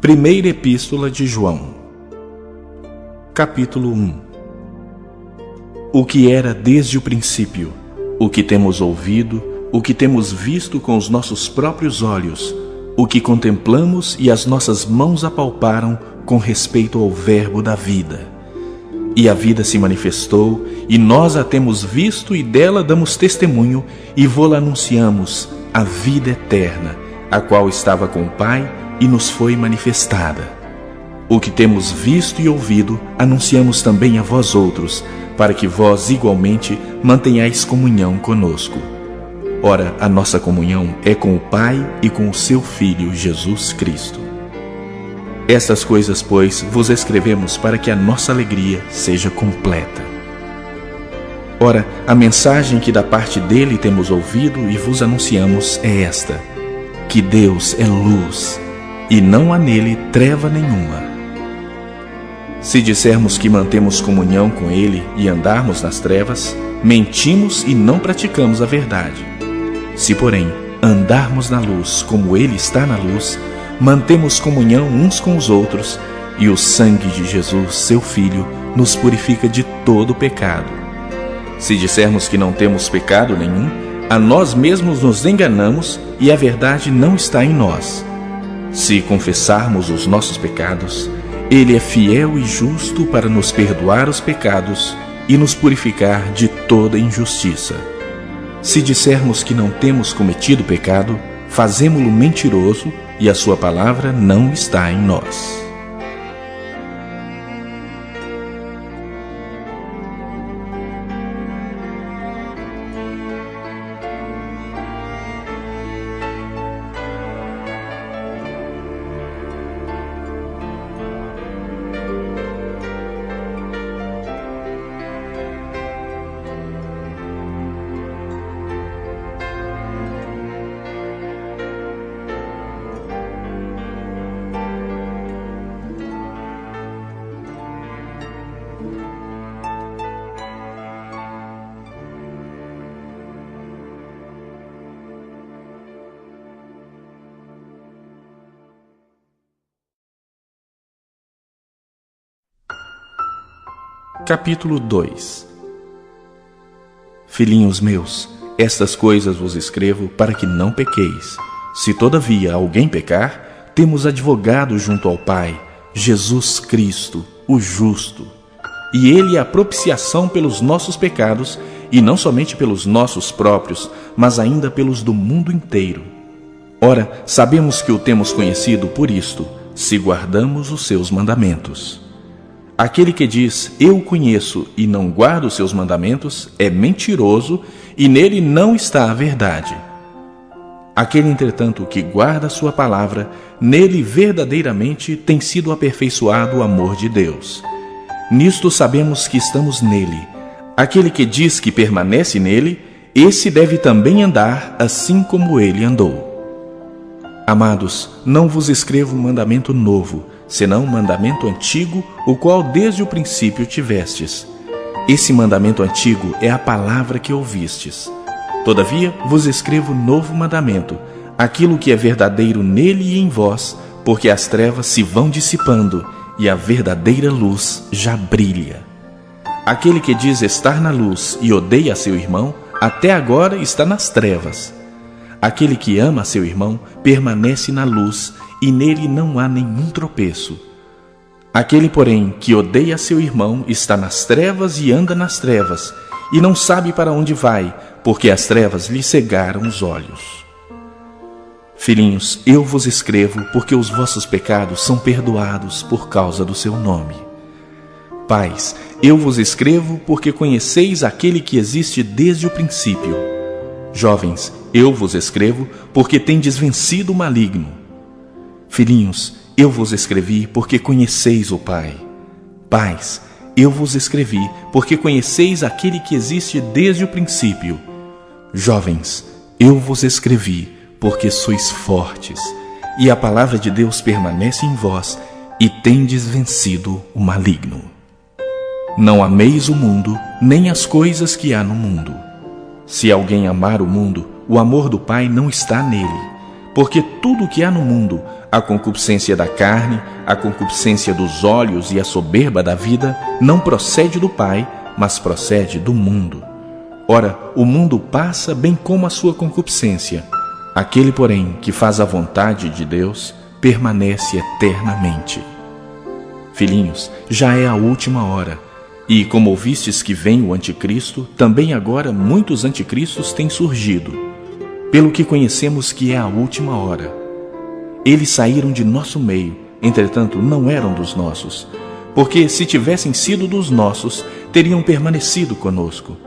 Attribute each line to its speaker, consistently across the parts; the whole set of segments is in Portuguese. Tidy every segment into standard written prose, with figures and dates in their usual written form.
Speaker 1: Primeira Epístola de João, capítulo 1. O que era desde o princípio, o que temos ouvido, o que temos visto com os nossos próprios olhos, o que contemplamos e as nossas mãos apalparam com respeito ao Verbo da vida. E a vida se manifestou, e nós a temos visto e dela damos testemunho, e vô-la anunciamos, a vida eterna, a qual estava com o Pai e nos foi manifestada. O que temos visto e ouvido, anunciamos também a vós outros, para que vós igualmente mantenhais comunhão conosco. Ora, a nossa comunhão é com o Pai e com o seu Filho Jesus Cristo. Estas coisas, pois, vos escrevemos para que a nossa alegria seja completa. Ora, a mensagem que da parte dele temos ouvido e vos anunciamos é esta: que Deus é luz, e não há nele treva nenhuma. Se dissermos que mantemos comunhão com ele e andarmos nas trevas, mentimos e não praticamos a verdade. Se, porém, andarmos na luz como ele está na luz, mantemos comunhão uns com os outros, e o sangue de Jesus, seu Filho, nos purifica de todo pecado. Se dissermos que não temos pecado nenhum, a nós mesmos nos enganamos e a verdade não está em nós. Se confessarmos os nossos pecados, ele é fiel e justo para nos perdoar os pecados e nos purificar de toda injustiça. Se dissermos que não temos cometido pecado, fazemo-lo mentiroso e a sua palavra não está em nós. Capítulo 2. Filhinhos meus, estas coisas vos escrevo para que não pequeis. Se todavia alguém pecar, temos advogado junto ao Pai, Jesus Cristo, o justo. E ele é a propiciação pelos nossos pecados, e não somente pelos nossos próprios, mas ainda pelos do mundo inteiro. Ora, sabemos que o temos conhecido por isto, se guardamos os seus mandamentos. Aquele que diz, eu o conheço, e não guarda os seus mandamentos, é mentiroso, e nele não está a verdade. Aquele, entretanto, que guarda a sua palavra, nele verdadeiramente tem sido aperfeiçoado o amor de Deus. Nisto sabemos que estamos nele. Aquele que diz que permanece nele, esse deve também andar assim como ele andou. Amados, não vos escrevo mandamento novo, senão um mandamento antigo, o qual desde o princípio tivestes. Esse mandamento antigo é a palavra que ouvistes. Todavia vos escrevo novo mandamento, aquilo que é verdadeiro nele e em vós, porque as trevas se vão dissipando e a verdadeira luz já brilha. Aquele que diz estar na luz e odeia seu irmão, até agora está nas trevas. Aquele que ama seu irmão permanece na luz, e nele não há nenhum tropeço. Aquele, porém, que odeia seu irmão está nas trevas e anda nas trevas, e não sabe para onde vai, porque as trevas lhe cegaram os olhos. Filhinhos, eu vos escrevo porque os vossos pecados são perdoados por causa do seu nome. Pais, eu vos escrevo porque conheceis aquele que existe desde o princípio. Jovens, eu vos escrevo porque tendes vencido o maligno. Filhinhos, eu vos escrevi porque conheceis o Pai. Pais, eu vos escrevi porque conheceis aquele que existe desde o princípio. Jovens, eu vos escrevi porque sois fortes, e a palavra de Deus permanece em vós, e tendes vencido o maligno. Não ameis o mundo, nem as coisas que há no mundo. Se alguém amar o mundo, o amor do Pai não está nele. Porque tudo o que há no mundo, a concupiscência da carne, a concupiscência dos olhos e a soberba da vida não procede do Pai, mas procede do mundo. Ora, o mundo passa bem como a sua concupiscência. Aquele, porém, que faz a vontade de Deus, permanece eternamente. Filhinhos, já é a última hora. E como ouvistes que vem o anticristo, também agora muitos anticristos têm surgido, pelo que conhecemos que é a última hora. Eles saíram de nosso meio, entretanto não eram dos nossos, porque se tivessem sido dos nossos, teriam permanecido conosco.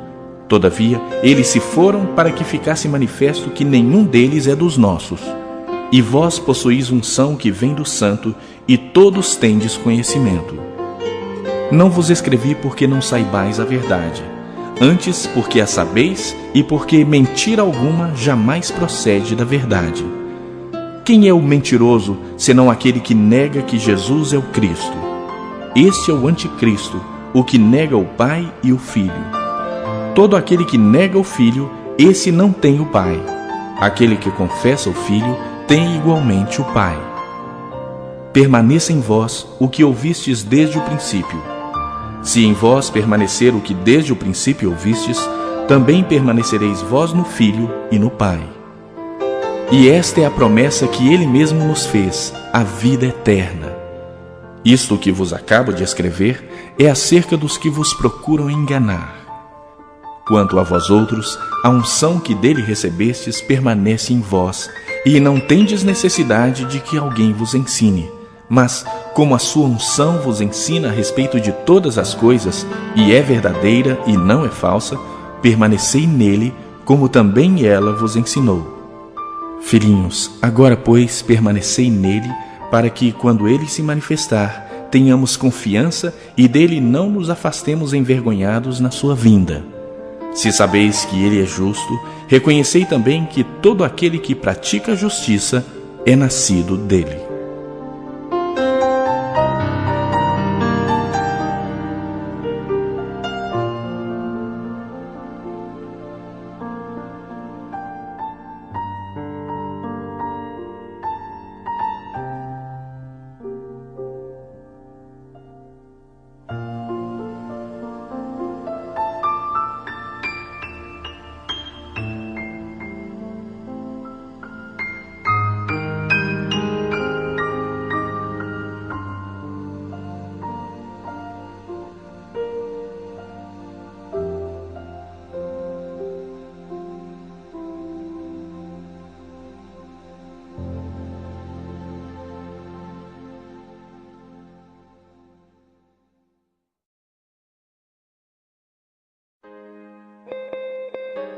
Speaker 1: Todavia, eles se foram para que ficasse manifesto que nenhum deles é dos nossos. E vós possuís unção que vem do Santo, e todos tendes conhecimento. Não vos escrevi porque não saibais a verdade, antes porque a sabeis e porque mentira alguma jamais procede da verdade. Quem é o mentiroso, senão aquele que nega que Jesus é o Cristo? Este é o anticristo, o que nega o Pai e o Filho. Todo aquele que nega o Filho, esse não tem o Pai. Aquele que confessa o Filho, tem igualmente o Pai. Permaneça em vós o que ouvistes desde o princípio. Se em vós permanecer o que desde o princípio ouvistes, também permanecereis vós no Filho e no Pai. E esta é a promessa que Ele mesmo nos fez, a vida eterna. Isto que vos acabo de escrever é acerca dos que vos procuram enganar. Quanto a vós outros, a unção que dele recebestes permanece em vós, e não tendes necessidade de que alguém vos ensine. Mas, como a sua unção vos ensina a respeito de todas as coisas, e é verdadeira e não é falsa, permanecei nele, como também ela vos ensinou. Filhinhos, agora, pois, permanecei nele, para que, quando ele se manifestar, tenhamos confiança e dele não nos afastemos envergonhados na sua vinda. Se sabeis que ele é justo, reconhecei também que todo aquele que pratica a justiça é nascido dele.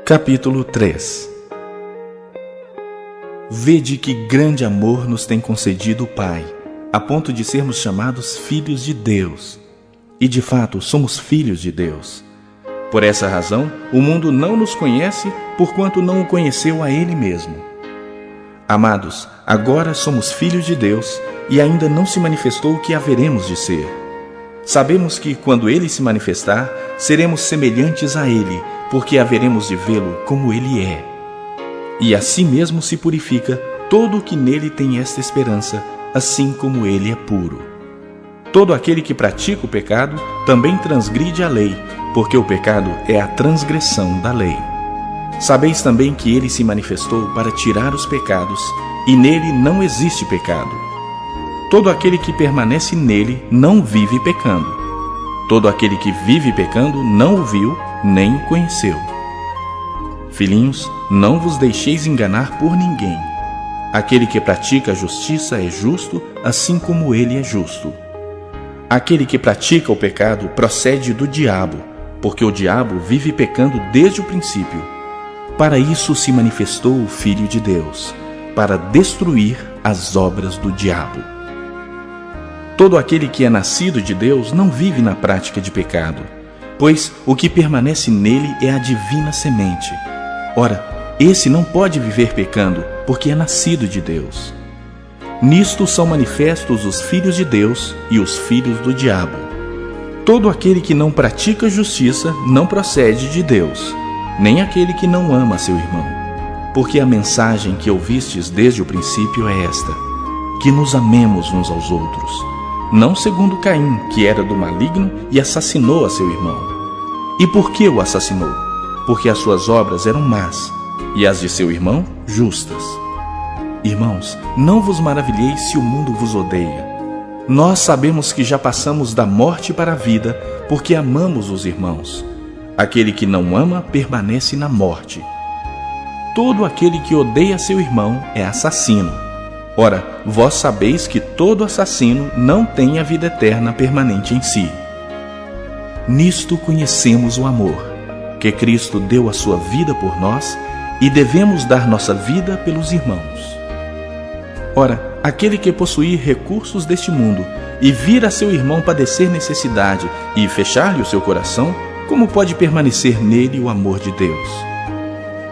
Speaker 1: Capítulo 3. Vede que grande amor nos tem concedido o Pai, a ponto de sermos chamados filhos de Deus. E de fato somos filhos de Deus. Por essa razão, o mundo não nos conhece, porquanto não o conheceu a Ele mesmo. Amados, agora somos filhos de Deus, e ainda não se manifestou o que haveremos de ser. Sabemos que, quando Ele se manifestar, seremos semelhantes a Ele, porque haveremos de vê-lo como Ele é. E assim mesmo se purifica todo o que nele tem esta esperança, assim como Ele é puro. Todo aquele que pratica o pecado também transgride a lei, porque o pecado é a transgressão da lei. Sabeis também que Ele se manifestou para tirar os pecados, e nele não existe pecado. Todo aquele que permanece nele não vive pecando. Todo aquele que vive pecando não o viu, nem o conheceu. Filhinhos, não vos deixeis enganar por ninguém. Aquele que pratica a justiça é justo, assim como ele é justo. Aquele que pratica o pecado procede do diabo, porque o diabo vive pecando desde o princípio. Para isso se manifestou o Filho de Deus, para destruir as obras do diabo. Todo aquele que é nascido de Deus não vive na prática de pecado, pois o que permanece nele é a divina semente. Ora, esse não pode viver pecando, porque é nascido de Deus. Nisto são manifestos os filhos de Deus e os filhos do diabo. Todo aquele que não pratica justiça não procede de Deus, nem aquele que não ama seu irmão. Porque a mensagem que ouvistes desde o princípio é esta: que nos amemos uns aos outros, não segundo Caim, que era do maligno e assassinou a seu irmão. E por que o assassinou? Porque as suas obras eram más, e as de seu irmão justas. Irmãos, não vos maravilheis se o mundo vos odeia. Nós sabemos que já passamos da morte para a vida, porque amamos os irmãos. Aquele que não ama permanece na morte. Todo aquele que odeia seu irmão é assassino. Ora, vós sabeis que todo assassino não tem a vida eterna permanente em si. Nisto conhecemos o amor, que Cristo deu a sua vida por nós e devemos dar nossa vida pelos irmãos. Ora, aquele que possuir recursos deste mundo e vir a seu irmão padecer necessidade e fechar-lhe o seu coração, como pode permanecer nele o amor de Deus?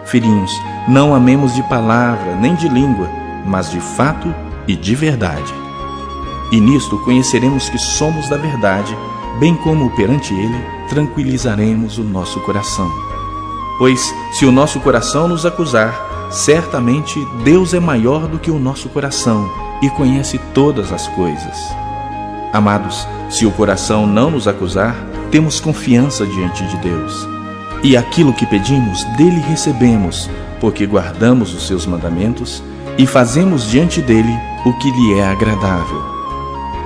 Speaker 1: Filhinhos, não amemos de palavra nem de língua, mas de fato e de verdade. E nisto conheceremos que somos da verdade, bem como perante ele tranquilizaremos o nosso coração. Pois, se o nosso coração nos acusar, certamente Deus é maior do que o nosso coração e conhece todas as coisas. Amados, se o coração não nos acusar, temos confiança diante de Deus. E aquilo que pedimos, dele recebemos, porque guardamos os seus mandamentos e fazemos diante dele o que lhe é agradável.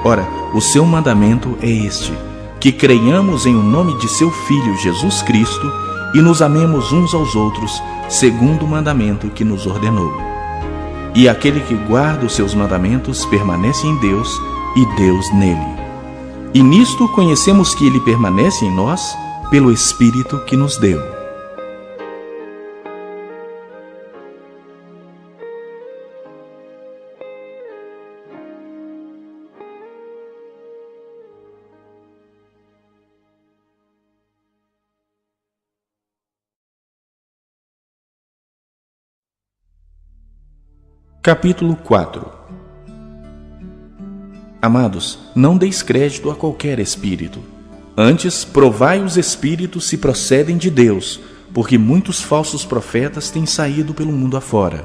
Speaker 1: Ora, o seu mandamento é este, que creiamos em o nome de seu Filho Jesus Cristo e nos amemos uns aos outros, segundo o mandamento que nos ordenou. E aquele que guarda os seus mandamentos permanece em Deus e Deus nele. E nisto conhecemos que ele permanece em nós pelo Espírito que nos deu. Capítulo 4. Amados, não deis crédito a qualquer espírito. Antes, provai os espíritos se procedem de Deus, porque muitos falsos profetas têm saído pelo mundo afora.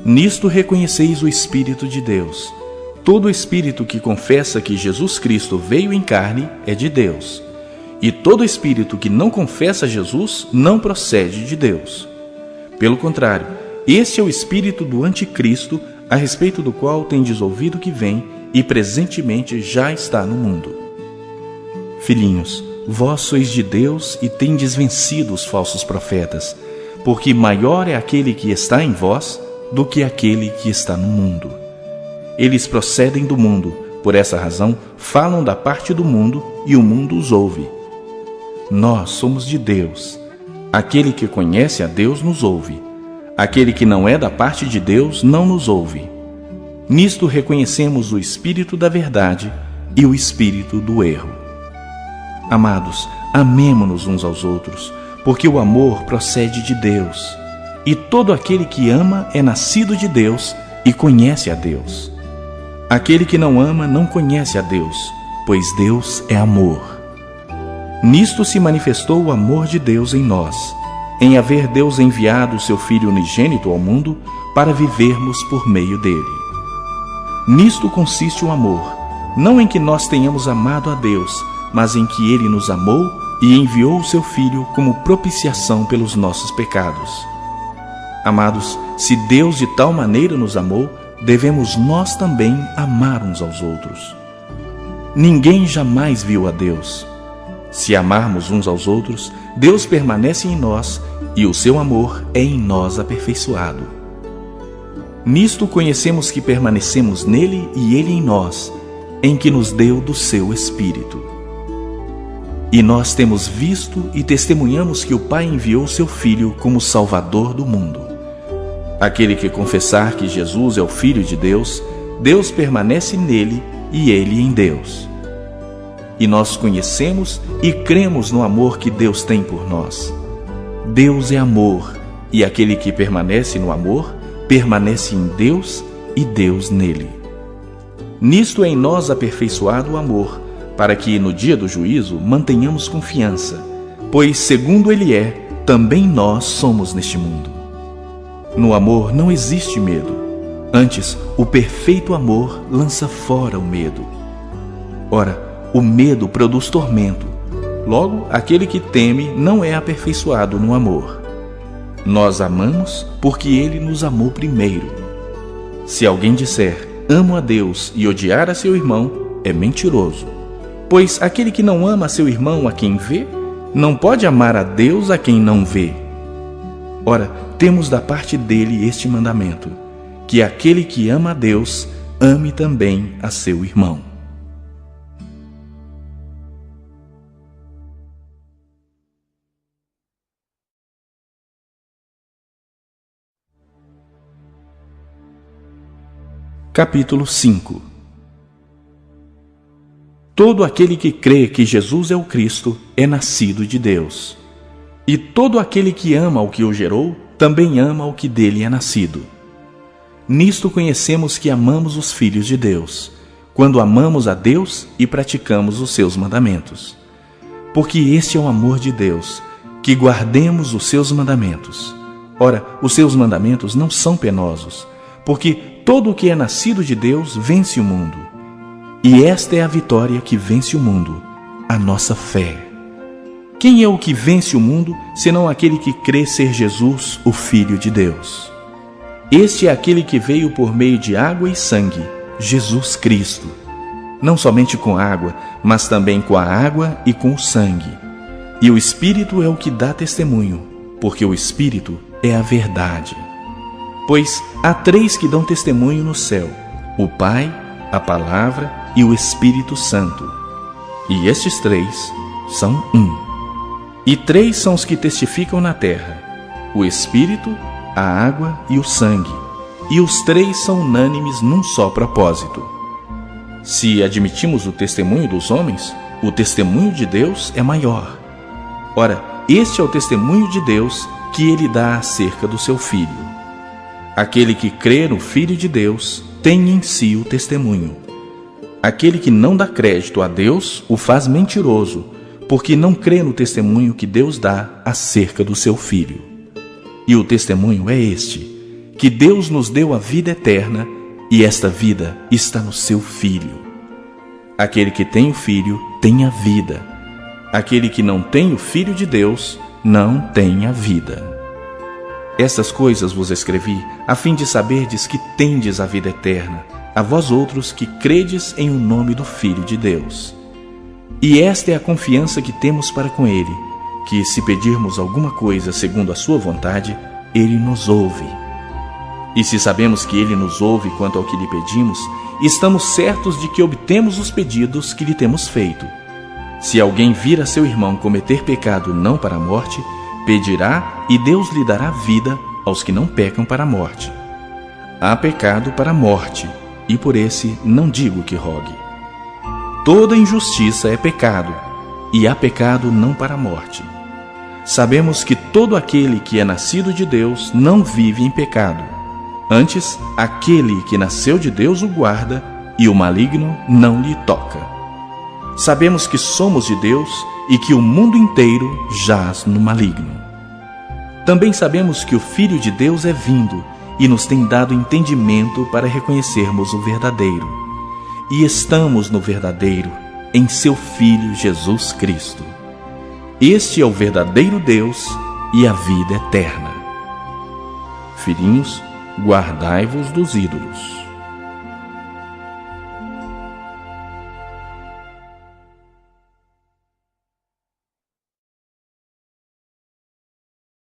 Speaker 1: Nisto reconheceis o Espírito de Deus. Todo espírito que confessa que Jesus Cristo veio em carne é de Deus. E todo espírito que não confessa Jesus não procede de Deus. Pelo contrário, este é o espírito do anticristo, a respeito do qual tendes ouvido que vem e presentemente já está no mundo. Filhinhos, vós sois de Deus e tendes vencido os falsos profetas, porque maior é aquele que está em vós do que aquele que está no mundo. Eles procedem do mundo, por essa razão falam da parte do mundo e o mundo os ouve. Nós somos de Deus. Aquele que conhece a Deus nos ouve. Aquele que não é da parte de Deus não nos ouve. Nisto reconhecemos o espírito da verdade e o espírito do erro. Amados, amemo-nos uns aos outros, porque o amor procede de Deus. E todo aquele que ama é nascido de Deus e conhece a Deus. Aquele que não ama não conhece a Deus, pois Deus é amor. Nisto se manifestou o amor de Deus em nós, em haver Deus enviado o seu Filho unigênito ao mundo para vivermos por meio dele. Nisto consiste o amor, não em que nós tenhamos amado a Deus, mas em que ele nos amou e enviou o seu Filho como propiciação pelos nossos pecados. Amados, se Deus de tal maneira nos amou, devemos nós também amar uns aos outros. Ninguém jamais viu a Deus. Se amarmos uns aos outros, Deus permanece em nós e o seu amor é em nós aperfeiçoado. Nisto conhecemos que permanecemos nele e ele em nós, em que nos deu do seu Espírito. E nós temos visto e testemunhamos que o Pai enviou seu Filho como Salvador do mundo. Aquele que confessar que Jesus é o Filho de Deus, Deus permanece nele e ele em Deus. E nós conhecemos e cremos no amor que Deus tem por nós. Deus é amor, e aquele que permanece no amor, permanece em Deus e Deus nele. Nisto é em nós aperfeiçoado o amor, para que no dia do juízo mantenhamos confiança, pois segundo ele é, também nós somos neste mundo. No amor não existe medo. Antes, o perfeito amor lança fora o medo. Ora, o medo produz tormento. Logo, aquele que teme não é aperfeiçoado no amor. Nós amamos porque Ele nos amou primeiro. Se alguém disser, amo a Deus e odiar a seu irmão, é mentiroso. Pois aquele que não ama a seu irmão a quem vê, não pode amar a Deus a quem não vê. Ora, temos da parte dele este mandamento, que aquele que ama a Deus, ame também a seu irmão. Capítulo 5. Todo aquele que crê que Jesus é o Cristo é nascido de Deus. E todo aquele que ama o que o gerou, também ama o que dele é nascido. Nisto conhecemos que amamos os filhos de Deus, quando amamos a Deus e praticamos os seus mandamentos. Porque este é o amor de Deus, que guardemos os seus mandamentos. Ora, os seus mandamentos não são penosos, porque todo o que é nascido de Deus vence o mundo. E esta é a vitória que vence o mundo, a nossa fé. Quem é o que vence o mundo, senão aquele que crê ser Jesus, o Filho de Deus? Este é aquele que veio por meio de água e sangue, Jesus Cristo. Não somente com água, mas também com a água e com o sangue. E o Espírito é o que dá testemunho, porque o Espírito é a verdade. Pois há 3 que dão testemunho no céu: o Pai, a Palavra e o Espírito Santo. E estes 3 são um. E 3 são os que testificam na terra: o Espírito, a água e o sangue. E os 3 são unânimes num só propósito. Se admitimos o testemunho dos homens, o testemunho de Deus é maior. Ora, este é o testemunho de Deus que ele dá acerca do seu Filho. Aquele que crê no Filho de Deus tem em si o testemunho. Aquele que não dá crédito a Deus o faz mentiroso, porque não crê no testemunho que Deus dá acerca do seu Filho. E o testemunho é este, que Deus nos deu a vida eterna, e esta vida está no seu Filho. Aquele que tem o Filho tem a vida. Aquele que não tem o Filho de Deus não tem a vida. Estas coisas vos escrevi, a fim de saberdes que tendes a vida eterna, a vós outros que credes em o nome do Filho de Deus. E esta é a confiança que temos para com Ele, que se pedirmos alguma coisa segundo a sua vontade, Ele nos ouve. E se sabemos que Ele nos ouve quanto ao que lhe pedimos, estamos certos de que obtemos os pedidos que lhe temos feito. Se alguém vir a seu irmão cometer pecado não para a morte, pedirá e Deus lhe dará vida aos que não pecam para a morte. Há pecado para a morte, e por esse não digo que rogue. Toda injustiça é pecado, e há pecado não para a morte. Sabemos que todo aquele que é nascido de Deus não vive em pecado. Antes, aquele que nasceu de Deus o guarda, e o maligno não lhe toca. Sabemos que somos de Deus e que o mundo inteiro jaz no maligno. Também sabemos que o Filho de Deus é vindo e nos tem dado entendimento para reconhecermos o verdadeiro. E estamos no verdadeiro, em seu Filho Jesus Cristo. Este é o verdadeiro Deus e a vida eterna. Filhinhos, guardai-vos dos ídolos.